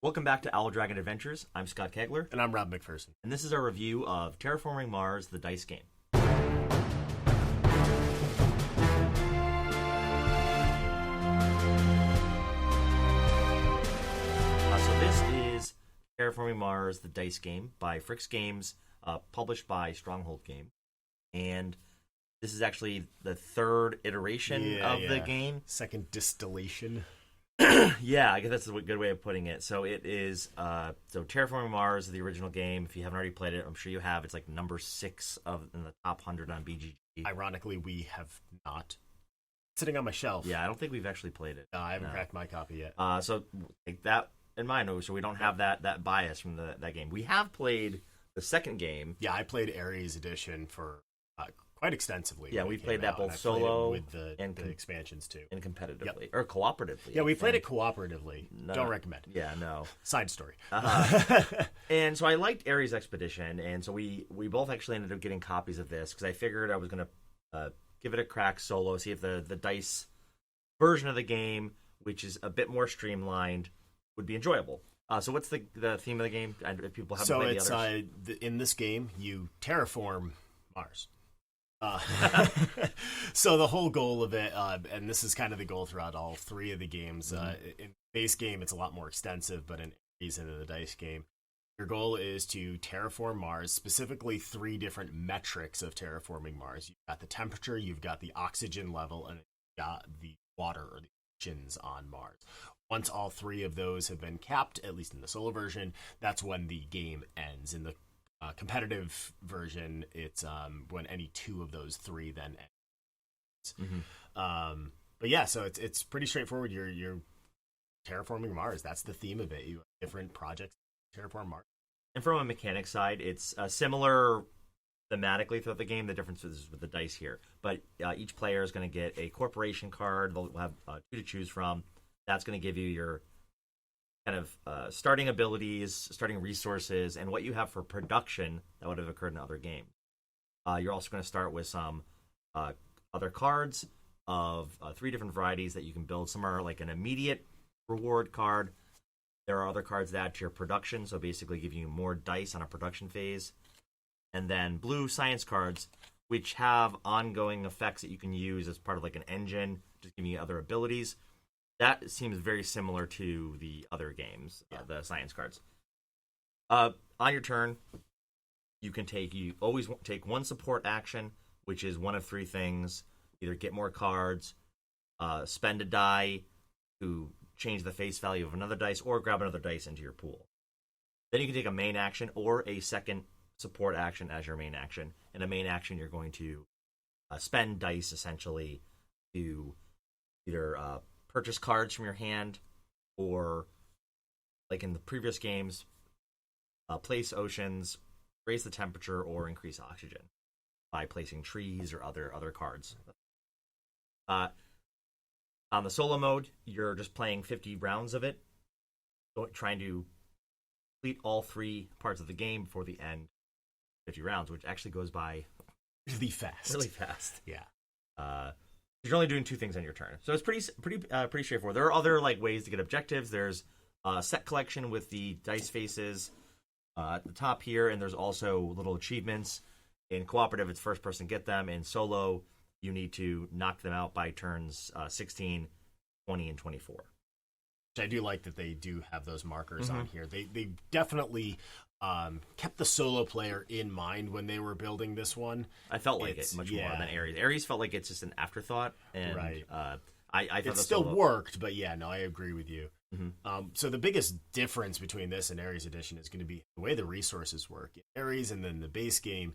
Welcome back to Owl Dragon Adventures. I'm Scott Kegler. And I'm Rob McPherson. And this is our review of Terraforming Mars, the dice game. So this is Terraforming Mars, the dice game by FryxGames, published by Stronghold Game. And this is actually the third iteration of the game. Second distillation. Yeah, I guess that's a good way of putting it. So it is, Terraforming Mars, the original game. If you haven't already played it, I'm sure you have. It's like number 6 in the top 100 on BGG. Ironically, we have not. It's sitting on my shelf. Yeah, I don't think we've actually played it. No, I haven't cracked my copy yet. So take that in mind, so we don't have that bias from that game. We have played the second game. Yeah, I played Ares Edition for quite extensively. Yeah, we played that both solo with the expansions too, and competitively or cooperatively. Yeah, we played it cooperatively. No, don't recommend. Yeah, no. Side story. And so I liked Ares Expedition, and so we both actually ended up getting copies of this because I figured I was going to give it a crack solo, see if the dice version of the game, which is a bit more streamlined, would be enjoyable. So what's the theme of the game? If people haven't played the others. In this game, you terraform Mars. So the whole goal of it, and this is kind of the goal throughout all three of the games. In base game, it's a lot more extensive, but in Ares into the dice game, your goal is to terraform Mars, specifically 3 different metrics of terraforming Mars. You've got the temperature, you've got the oxygen level, and you've got the water or the oceans on Mars. Once all 3 of those have been capped, at least in the solo version, that's when the game ends. In the competitive version, it's when any 2 of those 3 then ends. Mm-hmm. But yeah, so it's pretty straightforward. You're terraforming Mars. That's the theme of it. You have different projects terraform Mars. And from a mechanic side, it's similar thematically throughout the game. The difference is with the dice here. But each player is going to get a corporation card. They'll have 2 to choose from. That's going to give you your kind of starting abilities, starting resources, and what you have for production that would have occurred in other games. You're also going to start with some other cards of 3 different varieties that you can build. Some are like an immediate reward card. There are other cards that add to your production, so basically giving you more dice on a production phase. And then blue science cards, which have ongoing effects that you can use as part of like an engine, just giving you other abilities. That seems very similar to the other games, the science cards. On your turn, you always take 1 support action, which is one of 3 things. Either get more cards, spend a die to change the face value of another dice, or grab another dice into your pool. Then you can take a main action or a second support action as your main action. In a main action, you're going to spend dice, essentially, to either purchase cards from your hand, or, like in the previous games, place oceans, raise the temperature, or increase oxygen by placing trees or other cards. On the solo mode, you're just playing 50 rounds of it, trying to complete all 3 parts of the game before the end. 50 rounds, which actually goes by really fast. Yeah. You're only doing 2 things on your turn, so it's pretty straightforward. There are other ways to get objectives. There's a set collection with the dice faces at the top here, and there's also little achievements. In cooperative, it's first person get them. In solo, you need to knock them out by turns 16, 20, and 24. Which I do like that they do have those markers on here. They definitely kept the solo player in mind when they were building this one. I felt like it much more than Ares. Ares felt like it's just an afterthought, and right. I thought it still worked, but I agree with you. Mm-hmm. So the biggest difference between this and Ares Edition is going to be the way the resources work. In Ares and then the base game,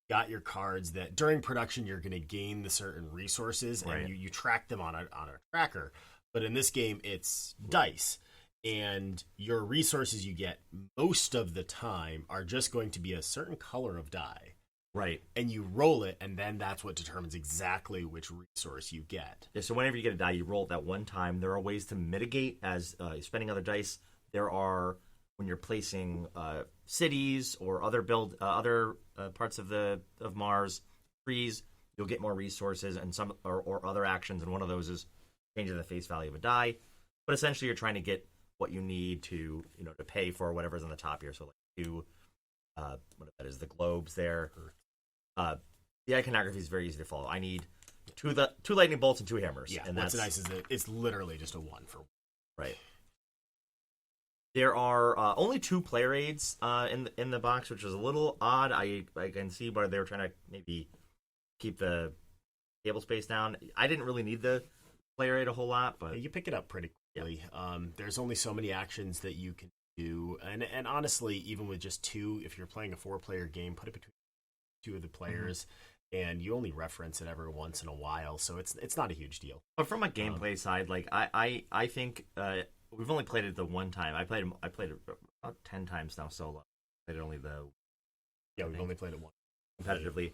you got your cards that during production you're going to gain the certain resources, and you track them on a tracker. But in this game, it's dice. And your resources you get most of the time are just going to be a certain color of die. Right. And you roll it, and then that's what determines exactly which resource you get. Yeah, so whenever you get a die, you roll it that one time. There are ways to mitigate as spending other dice. There are, when you're placing cities or other parts of Mars, trees, you'll get more resources and some or other actions, and one of those is changing the face value of a die. But essentially, you're trying to get what you need to to pay for whatever's on the top here. So like what that is, the globes there. The iconography is very easy to follow. I need two lightning bolts and 2 hammers. Yeah, and what's nice is that it's literally just a 1 for 1. Right. There are only 2 player aids in the box, which is a little odd. I can see why they were trying to maybe keep the table space down. I didn't really need the player aid a whole lot, but you pick it up pretty quickly. There's only so many actions that you can do, and honestly, even with just 2, if you're playing a 4-player game, put it between 2 of the players, and you only reference it every once in a while, so it's not a huge deal. But from a gameplay side, like I think we've only played it the one time. I played it about 10 times now solo. Played it only we've only played it once competitively.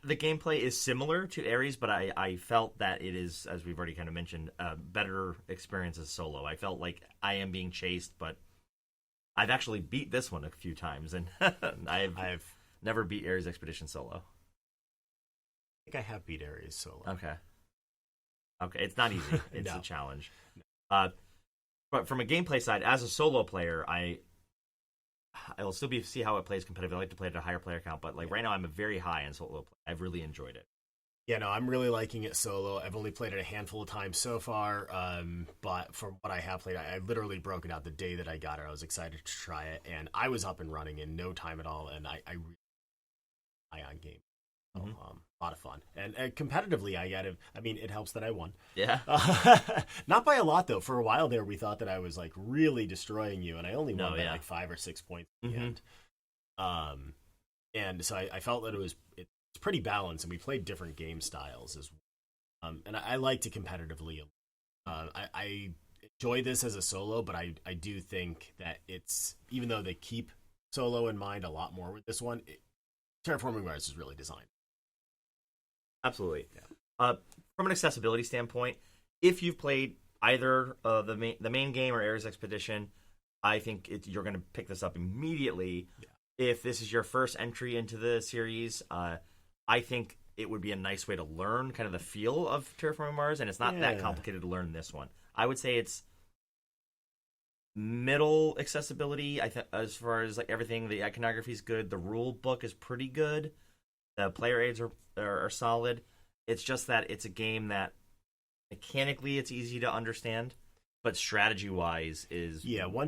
The gameplay is similar to Ares, but I felt that it is, as we've already kind of mentioned, a better experience as solo. I felt like I am being chased, but I've actually beat this one a few times, and I've never beat Ares Expedition solo. I think I have beat Ares solo. Okay, it's not easy. It's No. a challenge. But from a gameplay side, as a solo player, I'll still see how it plays competitive. I like to play at a higher player count, but right now I'm a very high in solo play. I've really enjoyed it. Yeah, no, I'm really liking it solo. I've only played it a handful of times so far, but from what I have played, I literally broke it out the day that I got it. I was excited to try it, and I was up and running in no time at all, and I really on game. So, a lot of fun. And competitively, it helps that I won. Yeah. Not by a lot, though. For a while there, we thought that I was really destroying you, and I only won by 5 or 6 points at the end. And so I felt that it's pretty balanced, and we played different game styles as well. And I like to competitively. I enjoy this as a solo, but I do think that it's, even though they keep solo in mind a lot more with this one, Terraforming Mars is really designed. Absolutely. Yeah. From an accessibility standpoint, if you've played either the main game or Ares Expedition, I think you're going to pick this up immediately. Yeah. If this is your first entry into the series, I think it would be a nice way to learn kind of the feel of Terraforming Mars, and it's not that complicated to learn this one. I would say it's middle accessibility. As far as everything, the iconography is good. The rule book is pretty good. The player aids are solid. It's just that it's a game that mechanically it's easy to understand, but strategy-wise is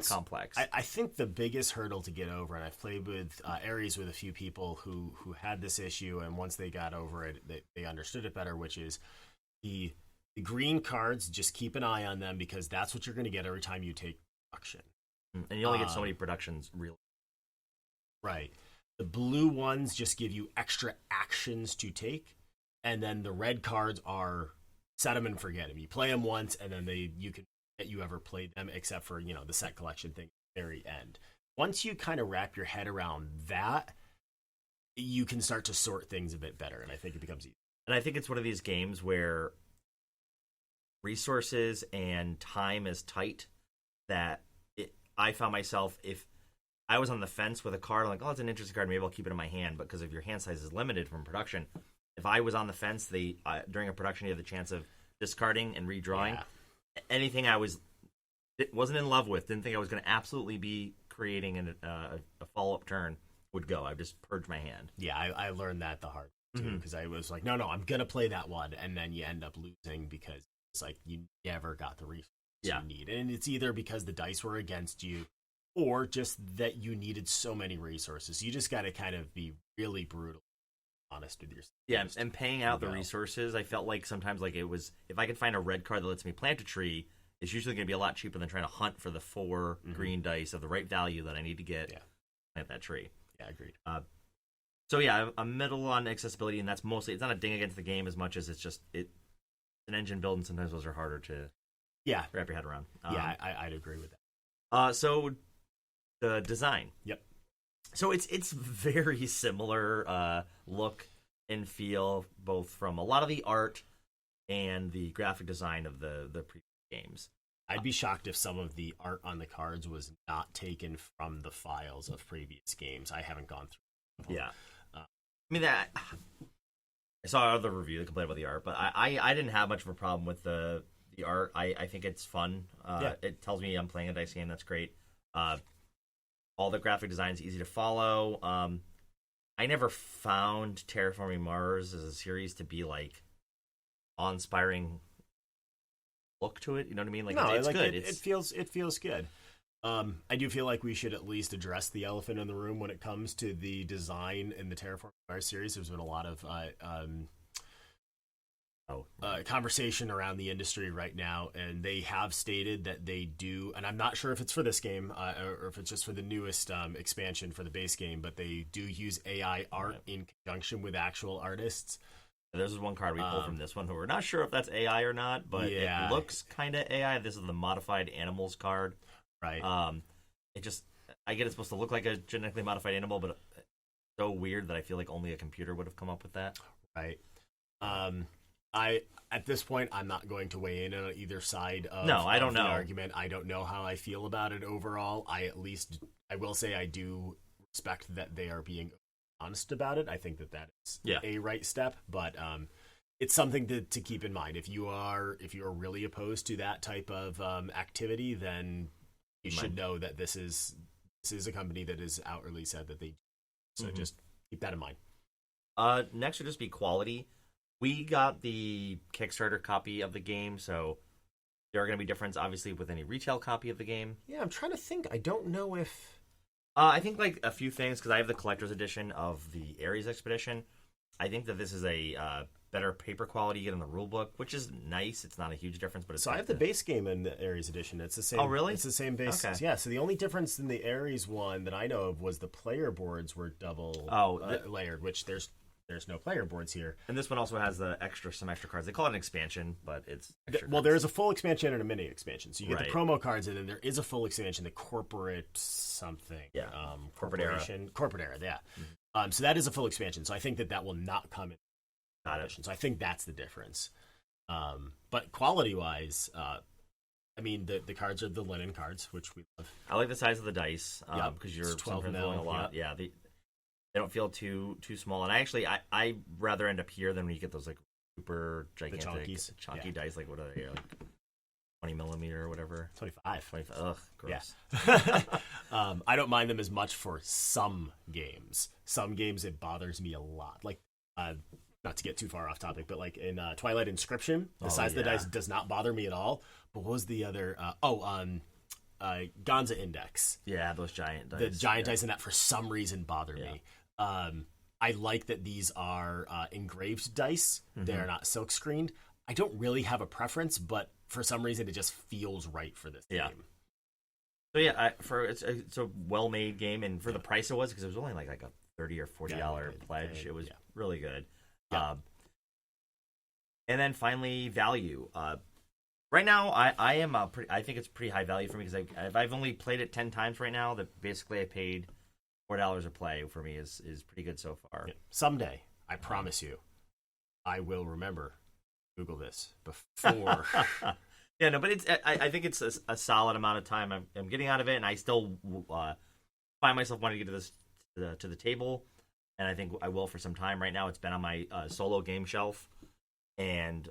complex. I think the biggest hurdle to get over, and I've played with Ares with a few people who had this issue, and once they got over it, they understood it better, which is the green cards, just keep an eye on them, because that's what you're going to get every time you take production. And you only get so many productions, really. Right. The blue ones just give you extra actions to take, and then the red cards are set them and forget them. You play them once, and then you can that you ever played them, except for the set collection thing at the very end. Once you kind of wrap your head around that, you can start to sort things a bit better, and I think it becomes easy. And I think it's one of these games where resources and time is tight. That I found myself, if I was on the fence with a card, I'm like, oh, it's an interesting card, maybe I'll keep it in my hand, but because if your hand size is limited from production, if I was on the fence, during a production you have the chance of discarding and redrawing. Yeah. Anything I wasn't in love with, didn't think I was going to absolutely be creating a follow-up turn, would go. I just purged my hand. Yeah, I learned that the hard way, too, because I was like, no, I'm going to play that one, and then you end up losing because it's like you never got the resources you need. And it's either because the dice were against you, or just that you needed so many resources. You just got to kind of be really brutal, honest with yourself. Yeah, and paying out the resources, I felt like sometimes it was, if I could find a red card that lets me plant a tree, it's usually going to be a lot cheaper than trying to hunt for the 4 green dice of the right value that I need to get to plant that tree. Yeah, agreed. So yeah, I'm middle on accessibility, and that's mostly, it's not a ding against the game as much as it's just an engine build, and sometimes those are harder to wrap your head around. I'd agree with that. So the design. Yep. So it's very similar look and feel, both from a lot of the art and the graphic design of the previous games. I'd be shocked if some of the art on the cards was not taken from the files of previous games. I haven't gone through. Yeah. I saw other review that complained about the art, but I didn't have much of a problem with the the art. I think it's fun. It tells me I'm playing a dice game. That's great. All the graphic design is easy to follow. I never found Terraforming Mars as a series to be like awe-inspiring look to it. You know what I mean? Like, no, it's good. It feels good. I do feel like we should at least address the elephant in the room when it comes to the design in the Terraforming Mars series. There's been a lot of conversation around the industry right now, and they have stated that they do, and I'm not sure if it's for this game or if it's just for the newest expansion for the base game, but they do use AI art in conjunction with actual artists. There's one card we pulled from this one, who we're not sure if that's AI or not, but it looks kind of AI. This is the modified animals card. Right. I get it's supposed to look like a genetically modified animal, but it's so weird that I feel like only a computer would have come up with that. Right. At this point, I'm not going to weigh in on either side of, I don't know. The argument. I don't know how I feel about it overall. I will say I do respect that they are being honest about it. I think that is a right step, but it's something to keep in mind. If you are really opposed to that type of activity, then you should know that this is a company that has outwardly said that they. So just keep that in mind. Next would just be quality. We got the Kickstarter copy of the game, so there are going to be differences, obviously, with any retail copy of the game. Yeah, I'm trying to think. I don't know if... I think, like, a few things, because I have the collector's edition of the Ares Expedition. I think that this is a better paper quality you get in the rulebook, which is nice. It's not a huge difference, but it's... So I have the base game in the Ares edition. It's the same... Oh, really? It's the same base. Okay. Yeah, so the only difference in the Ares one that I know of was the player boards were double layered, which there's no player boards here. And this one also has some extra cards. They call it an expansion, but it's there is a full expansion and a mini expansion. So you get the promo cards, and then there is a full expansion, the corporate something. Yeah. Corporate era, yeah. Mm-hmm. So that is a full expansion. So I think that will not come in the edition. So I think that's the difference. But quality-wise, I mean, the cards are the linen cards, which we love. I like the size of the dice, because you're 12 rolling a lot. Yeah, they don't feel too small, and I rather end up here than when you get those like super gigantic chunky dice. Like what are they, like 20 millimeter or whatever? 25. Ugh, gross. Yeah. I don't mind them as much for some games. Some games it bothers me a lot. Like not to get too far off topic, but like in Twilight Inscription, the size of the dice does not bother me at all. But what was the other? Gonza Index. Yeah, those giant dice. The giant dice in that for some reason bother me. I like that these are engraved dice. Mm-hmm. They're not silk screened. I don't really have a preference, but for some reason it just feels right for this game. So yeah, it's a well-made game, and for the price it was, because it was only like a $30 or $40 pledge. It was really good. Yeah. And then finally, value. Right now, I think it's pretty high value for me, because I've only played it 10 times right now. That basically I paid $4 a play for me is pretty good so far. Yeah. Someday, I promise you, I will remember. Google this before. Yeah, no, but I think it's a solid amount of time I'm getting out of it, and I still find myself wanting to get to the table, and I think I will for some time. Right now, it's been on my solo game shelf, and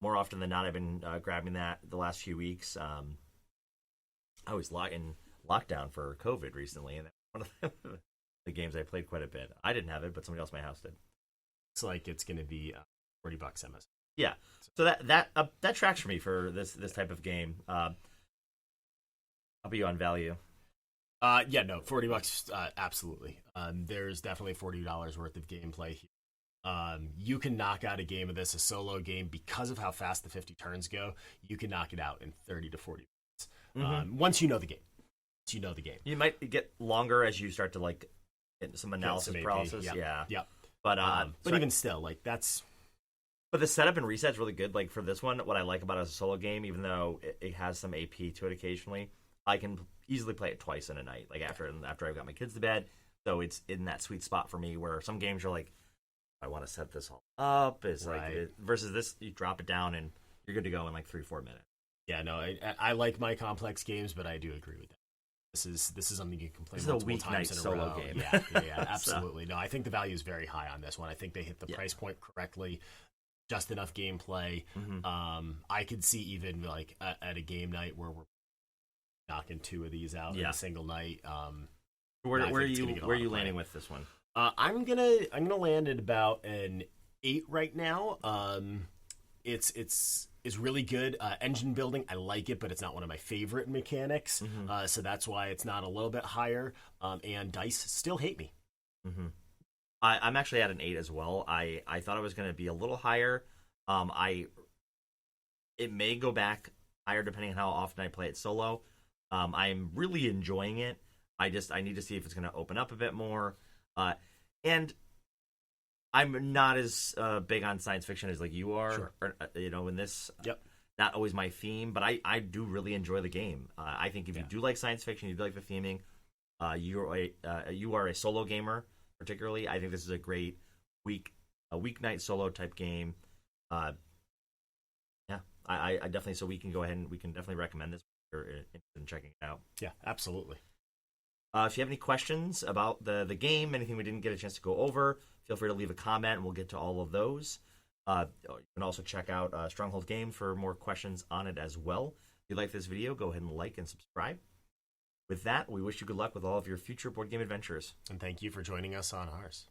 more often than not, I've been grabbing that the last few weeks. I was in lockdown for COVID recently, and one of the games I played quite a bit. I didn't have it, but somebody else in my house did. It's like it's going to be $40 MS. Yeah, so that tracks for me for this type of game. I'll be on value. $40, absolutely. There's definitely $40 worth of gameplay here. You can knock out a game of this, a solo game, because of how fast the 50 turns go. You can knock it out in 30 to 40 minutes. Once you know the game. You might get longer as you start to like get some analysis paralysis. Yeah. But even still, like that's. But the setup and reset's really good. Like for this one, what I like about it as a solo game, even though it has some AP to it occasionally, I can easily play it twice in a night. Like after I've got my kids to bed, so it's in that sweet spot for me where some games are like, I want to set this all up. It's like versus this, you drop it down and you're good to go in like 3-4 minutes. Yeah, no, I like my complex games, but I do agree with that. This is something you can play multiple times in a solo row. Game. Yeah, absolutely. No, I think the value is very high on this one. I think they hit the price point correctly. just enough gameplay. I could see even like at a game night where we're knocking 2 of these out in a single night. Where are you landing with this one? I'm gonna land at about an 8 right now. It's really good. Engine building, I like it, but it's not one of my favorite mechanics. So that's why it's not a little bit higher. And dice still hate me. I'm actually at an 8 as well. I thought I was going to be a little higher. It may go back higher depending on how often I play it solo. I'm really enjoying it. I need to see if it's going to open up a bit more. And I'm not as big on science fiction as like you are. Sure. Or, in this, not always my theme, but I do really enjoy the game. I think if you do like science fiction, you do like the theming, you are a solo gamer, particularly. I think this is a great weeknight solo type game. I definitely. So we can go ahead and we can definitely recommend this if you're interested in checking it out. Yeah, absolutely. If you have any questions about the game, anything we didn't get a chance to go over, feel free to leave a comment, and we'll get to all of those. You can also check out Stronghold Games for more questions on it as well. If you like this video, go ahead and like and subscribe. With that, we wish you good luck with all of your future board game adventures. And thank you for joining us on ours.